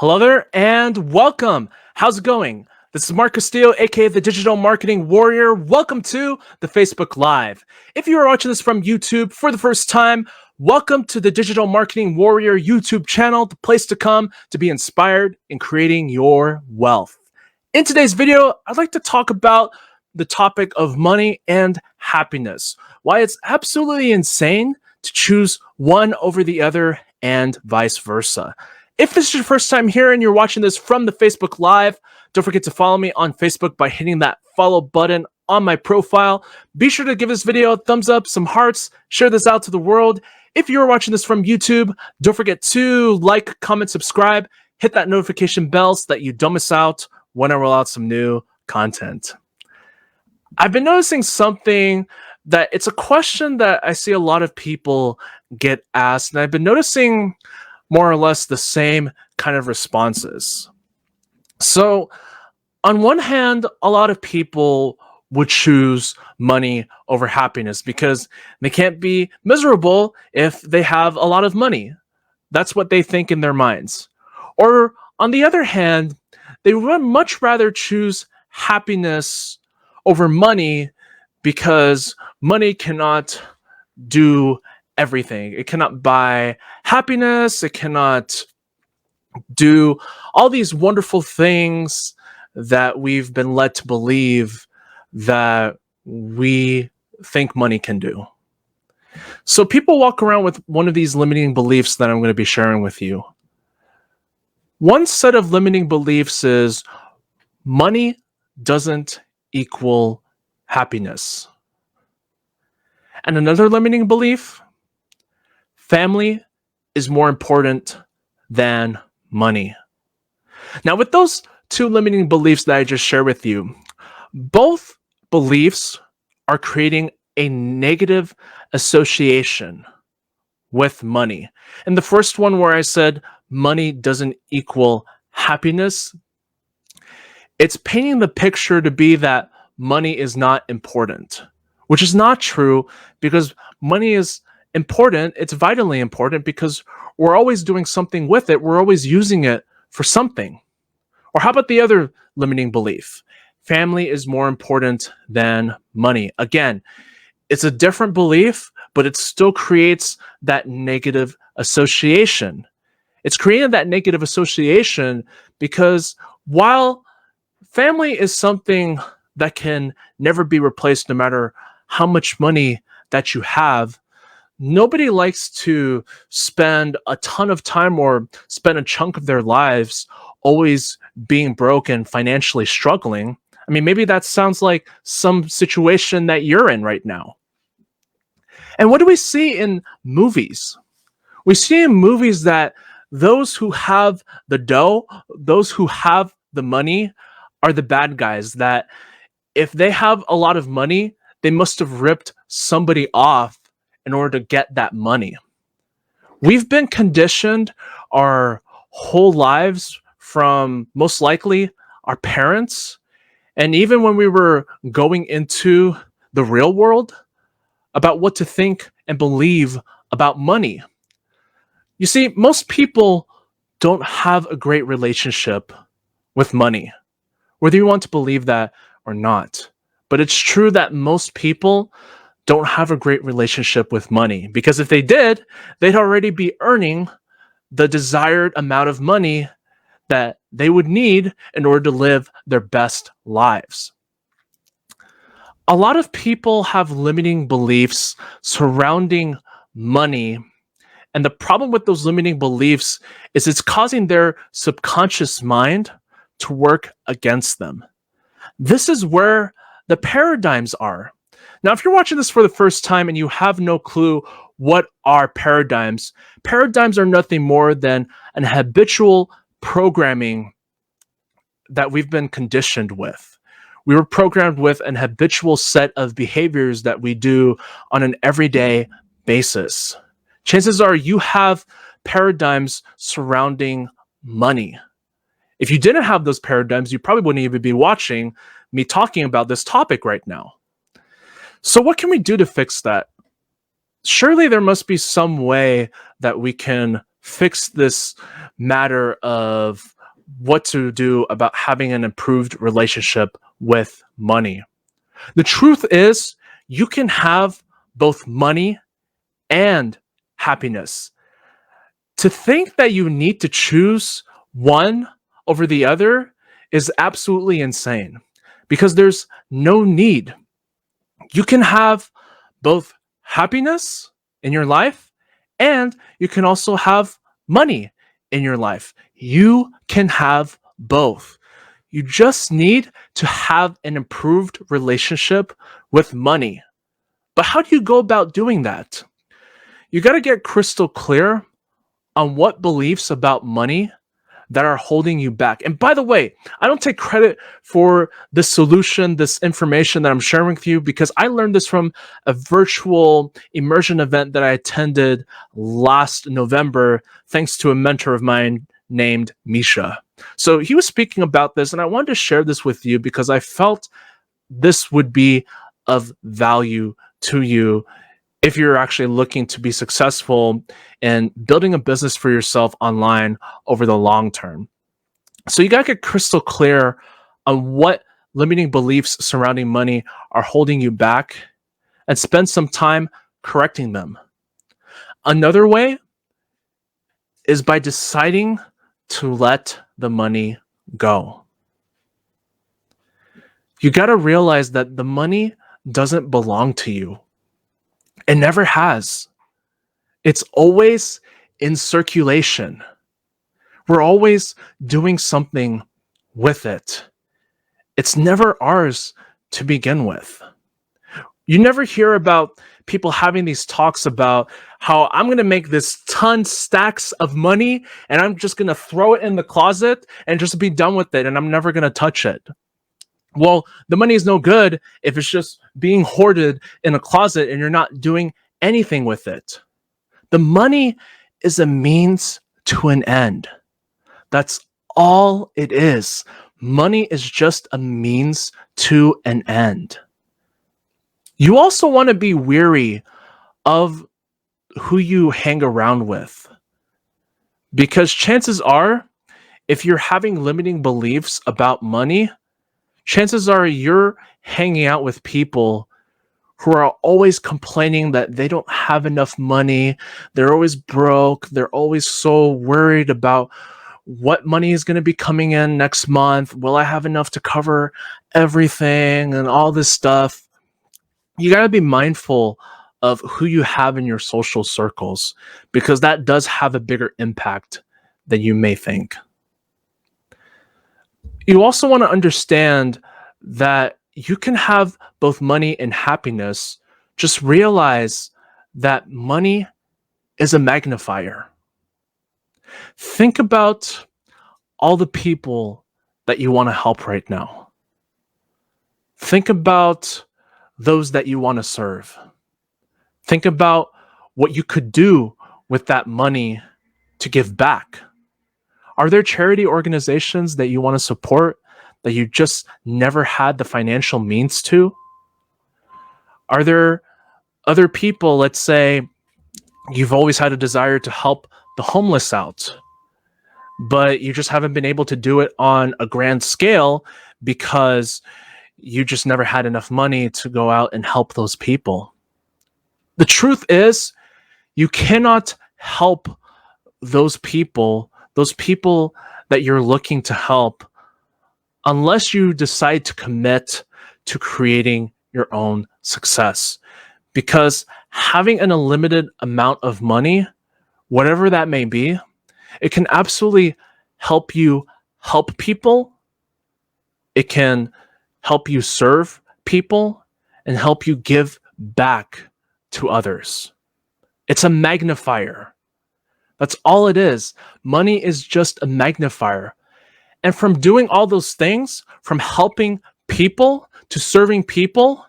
Hello there and welcome. How's it going? This is Mark Castillo, aka the Digital Marketing Warrior. Welcome to the Facebook Live. If you are watching this from YouTube for the first time, welcome to the Digital Marketing Warrior YouTube channel, the place to come to be inspired in creating your wealth. In today's video, I'd like to talk about the topic of money and happiness, why it's absolutely insane to choose one over the other and vice versa. If this is your first time here and you're watching this from the Facebook Live, don't forget to follow me on Facebook by hitting that follow button on my profile. Be sure to give this video a thumbs up, some hearts, share this out to the world. If you're watching this from YouTube, don't forget to like, comment, subscribe, hit that notification bell so that you don't miss out when I roll out some new content. I've been noticing something that it's a question that I see a lot of people get asked, and I've been noticing more or less the same kind of responses. So on one hand, a lot of people would choose money over happiness because they can't be miserable if they have a lot of money. That's what they think in their minds. Or on the other hand, they would much rather choose happiness over money because money cannot do everything. It cannot buy happiness. It cannot do all these wonderful things that we've been led to believe that we think money can do. So people walk around with one of these limiting beliefs that I'm going to be sharing with you. One set of limiting beliefs is money doesn't equal happiness. And another limiting belief, family is more important than money. Now, with those two limiting beliefs that I just shared with you, both beliefs are creating a negative association with money. And the first one where I said money doesn't equal happiness, it's painting the picture to be that money is not important, which is not true because money is important. It's vitally important because we're always doing something with it. We're always using it for something. Or how about the other limiting belief? Family is more important than money. Again, it's a different belief, but it still creates that negative association. It's creating that negative association because while family is something that can never be replaced no matter how much money that you have, nobody likes to spend a ton of time or spend a chunk of their lives always being broke and financially struggling. I mean, maybe that sounds like some situation that you're in right now. And what do we see in movies? We see in movies that those who have the dough, those who have the money are the bad guys, that if they have a lot of money, they must have ripped somebody off in order to get that money. We've been conditioned our whole lives from most likely our parents, and even when we were going into the real world, about what to think and believe about money. You see, most people don't have a great relationship with money, whether you want to believe that or not. But it's true that most people don't have a great relationship with money, because if they did, they'd already be earning the desired amount of money that they would need in order to live their best lives. A lot of people have limiting beliefs surrounding money, and the problem with those limiting beliefs is it's causing their subconscious mind to work against them. This is where the paradigms are. Now, if you're watching this for the first time and you have no clue what are paradigms, paradigms are nothing more than an habitual programming that we've been conditioned with. We were programmed with an habitual set of behaviors that we do on an everyday basis. Chances are you have paradigms surrounding money. If you didn't have those paradigms, you probably wouldn't even be watching me talking about this topic right now. So what can we do to fix that? Surely there must be some way that we can fix this matter of what to do about having an improved relationship with money. The truth is, you can have both money and happiness. To think that you need to choose one over the other is absolutely insane because there's no need. You can have both happiness in your life and you can also have money in your life. You can have both. You just need to have an improved relationship with money. But how do you go about doing that? You got to get crystal clear on what beliefs about money that are holding you back. And by the way, I don't take credit for this solution, this information that I'm sharing with you, because I learned this from a virtual immersion event that I attended last November, thanks to a mentor of mine named Misha. So he was speaking about this, and I wanted to share this with you because I felt this would be of value to you if you're actually looking to be successful in building a business for yourself online over the long term. So you got to get crystal clear on what limiting beliefs surrounding money are holding you back and spend some time correcting them. Another way is by deciding to let the money go. You got to realize that the money doesn't belong to you. It never has. It's always in circulation. We're always doing something with it. It's never ours to begin with. You never hear about people having these talks about how I'm going to make this stacks of money and I'm just going to throw it in the closet and just be done with it and I'm never going to touch it. Well, the money is no good if it's just being hoarded in a closet and you're not doing anything with it. The money is a means to an end. That's all it is. Money is just a means to an end. You also want to be wary of who you hang around with, because chances are, if you're having limiting beliefs about money, chances are you're hanging out with people who are always complaining that they don't have enough money. They're always broke. They're always so worried about what money is going to be coming in next month. Will I have enough to cover everything and all this stuff? You got to be mindful of who you have in your social circles, because that does have a bigger impact than you may think. You also want to understand that you can have both money and happiness. Just realize that money is a magnifier. Think about all the people that you want to help right now. Think about those that you want to serve. Think about what you could do with that money to give back. Are there charity organizations that you want to support that you just never had the financial means to? Are there other people, let's say you've always had a desire to help the homeless out, but you just haven't been able to do it on a grand scale because you just never had enough money to go out and help those people? The truth is, you cannot help those people that you're looking to help, unless you decide to commit to creating your own success. Because having an unlimited amount of money, whatever that may be, it can absolutely help you help people. It can help you serve people and help you give back to others. It's a magnifier. That's all it is. Money is just a magnifier. And from doing all those things, from helping people to serving people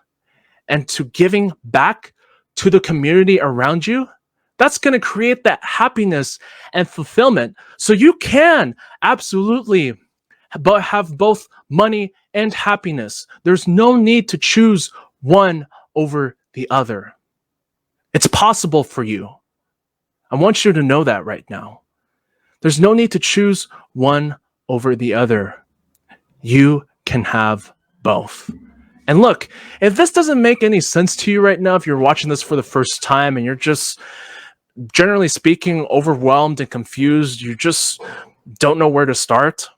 and to giving back to the community around you, that's going to create that happiness and fulfillment. So you can absolutely have both money and happiness. There's no need to choose one over the other. It's possible for you. I want you to know that right now. There's no need to choose one over the other. You can have both. And look, if this doesn't make any sense to you right now, if you're watching this for the first time and you're just, generally speaking, overwhelmed and confused, you just don't know where to start,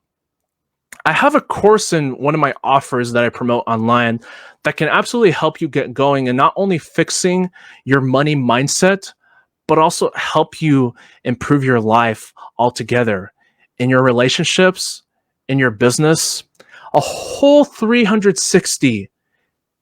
I have a course in one of my offers that I promote online that can absolutely help you get going and not only fixing your money mindset, but also help you improve your life altogether in your relationships, in your business, a whole 360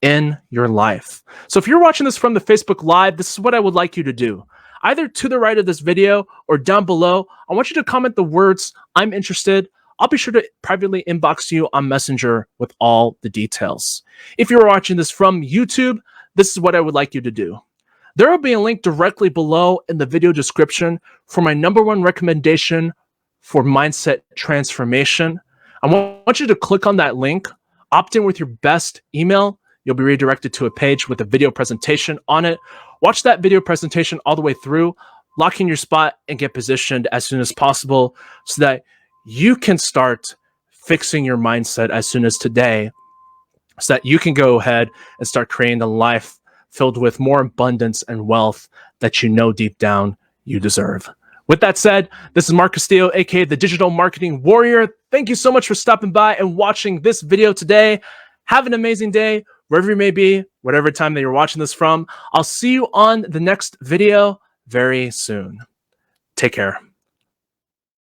in your life. So if you're watching this from the Facebook Live, this is what I would like you to do. Either to the right of this video or down below, I want you to comment the words, "I'm interested." I'll be sure to privately inbox you on Messenger with all the details. If you're watching this from YouTube, this is what I would like you to do. There will be a link directly below in the video description for my #1 recommendation for mindset transformation. I want you to click on that link, opt in with your best email. You'll be redirected to a page with a video presentation on it. Watch that video presentation all the way through, lock in your spot, and get positioned as soon as possible so that you can start fixing your mindset as soon as today, so that you can go ahead and start creating a life filled with more abundance and wealth that you know deep down you deserve. With that said, this is Mark Castillo, aka the Digital Marketing Warrior. Thank you so much for stopping by and watching this video today. Have an amazing day, wherever you may be, whatever time that you're watching this from. I'll see you on the next video very soon. Take care.